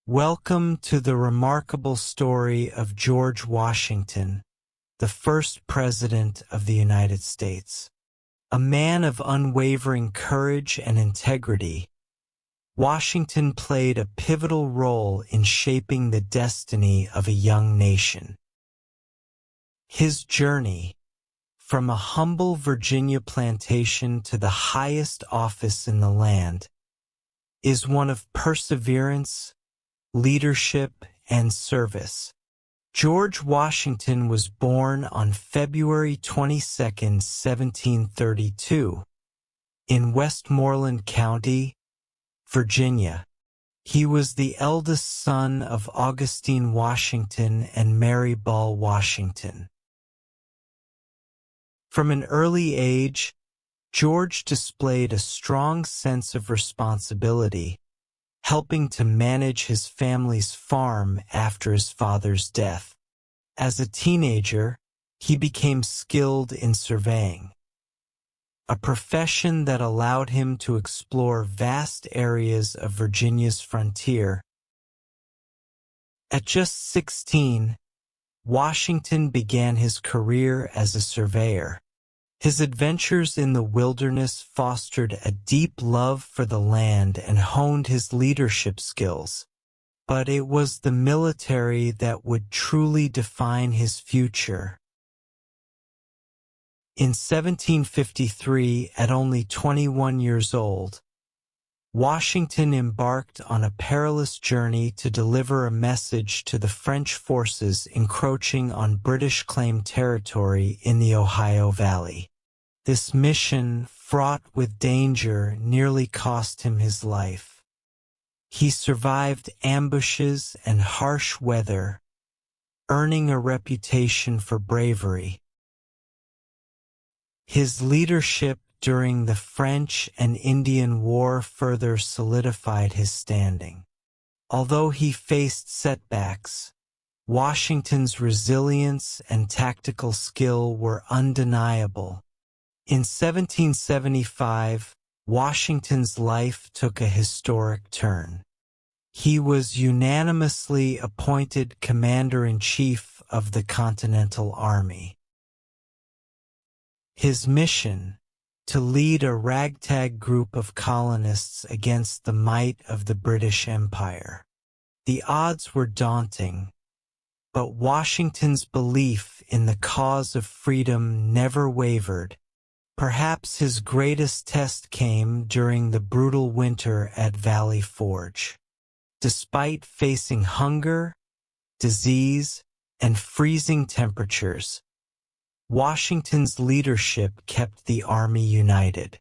Welcome to the remarkable story of George Washington, the first President of the United States. A man of unwavering courage and integrity, Washington played a pivotal role in shaping the destiny of a young nation. His journey, from a humble Virginia plantation to the highest office in the land, is one of perseverance, leadership, and service. George Washington was born on February 22, 1732, in Westmoreland County, Virginia. He was the eldest son of Augustine Washington and Mary Ball Washington. From an early age, George displayed a strong sense of responsibility, helping to manage his family's farm after his father's death. As a teenager, he became skilled in surveying, a profession that allowed him to explore vast areas of Virginia's frontier. At just 16, Washington began his career as a surveyor. His adventures in the wilderness fostered a deep love for the land and honed his leadership skills. But it was the military that would truly define his future. In 1753, at only 21 years old, Washington embarked on a perilous journey to deliver a message to the French forces encroaching on British-claimed territory in the Ohio Valley. This mission, fraught with danger, nearly cost him his life. He survived ambushes and harsh weather, earning a reputation for bravery. His leadership during the French and Indian War further solidified his standing. Although he faced setbacks, Washington's resilience and tactical skill were undeniable. In 1775, Washington's life took a historic turn. He was unanimously appointed Commander-in-Chief of the Continental Army. His mission, to lead a ragtag group of colonists against the might of the British Empire. The odds were daunting, but Washington's belief in the cause of freedom never wavered. Perhaps his greatest test came during the brutal winter at Valley Forge. Despite facing hunger, disease, and freezing temperatures, Washington's leadership kept the army united.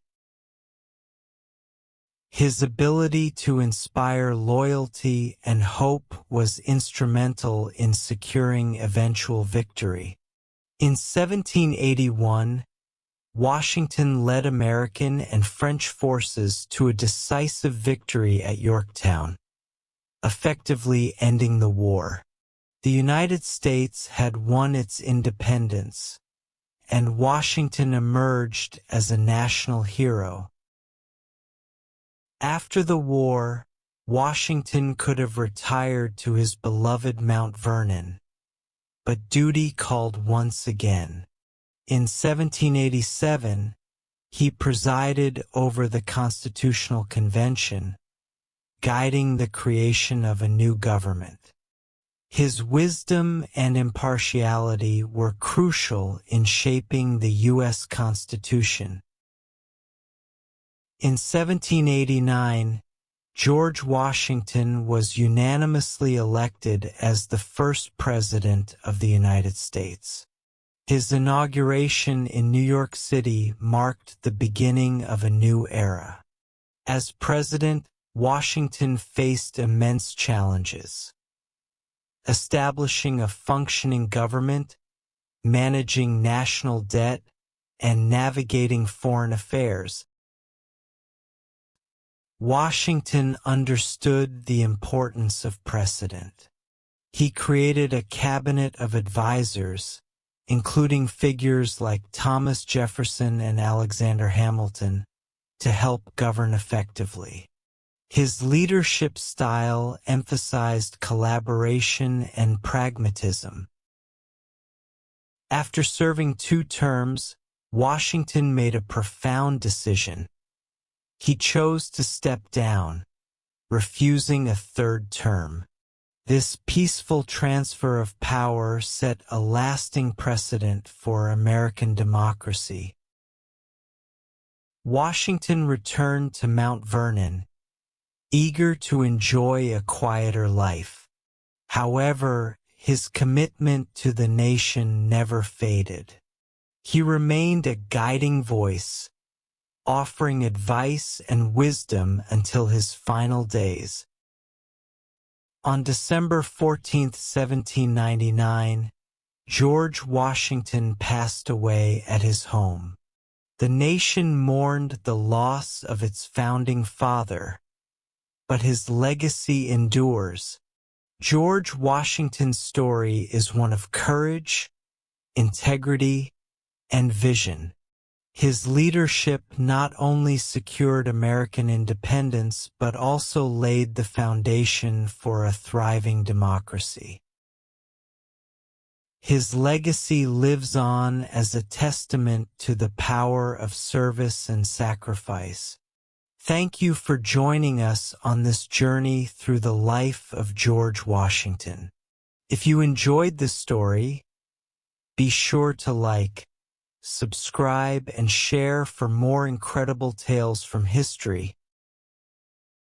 His ability to inspire loyalty and hope was instrumental in securing eventual victory. In 1781, Washington led American and French forces to a decisive victory at Yorktown, effectively ending the war. The United States had won its independence, and Washington emerged as a national hero. After the war, Washington could have retired to his beloved Mount Vernon, but duty called once again. In 1787, he presided over the Constitutional Convention, guiding the creation of a new government. His wisdom and impartiality were crucial in shaping the U.S. Constitution. In 1789, George Washington was unanimously elected as the first President of the United States. His inauguration in New York City marked the beginning of a new era. As president, Washington faced immense challenges. Establishing a functioning government, managing national debt, and navigating foreign affairs. Washington understood the importance of precedent. He created a cabinet of advisors, including figures like Thomas Jefferson and Alexander Hamilton, to help govern effectively. His leadership style emphasized collaboration and pragmatism. After serving 2 terms, Washington made a profound decision. He chose to step down, refusing a 3rd term. This peaceful transfer of power set a lasting precedent for American democracy. Washington returned to Mount Vernon, eager to enjoy a quieter life. However, his commitment to the nation never faded. He remained a guiding voice, offering advice and wisdom until his final days. On December 14, 1799, George Washington passed away at his home. The nation mourned the loss of its founding father, but his legacy endures. George Washington's story is one of courage, integrity, and vision. His leadership not only secured American independence but also laid the foundation for a thriving democracy. His legacy lives on as a testament to the power of service and sacrifice. Thank you for joining us on this journey through the life of George Washington. If you enjoyed this story, be sure to like, subscribe, and share for more incredible tales from history.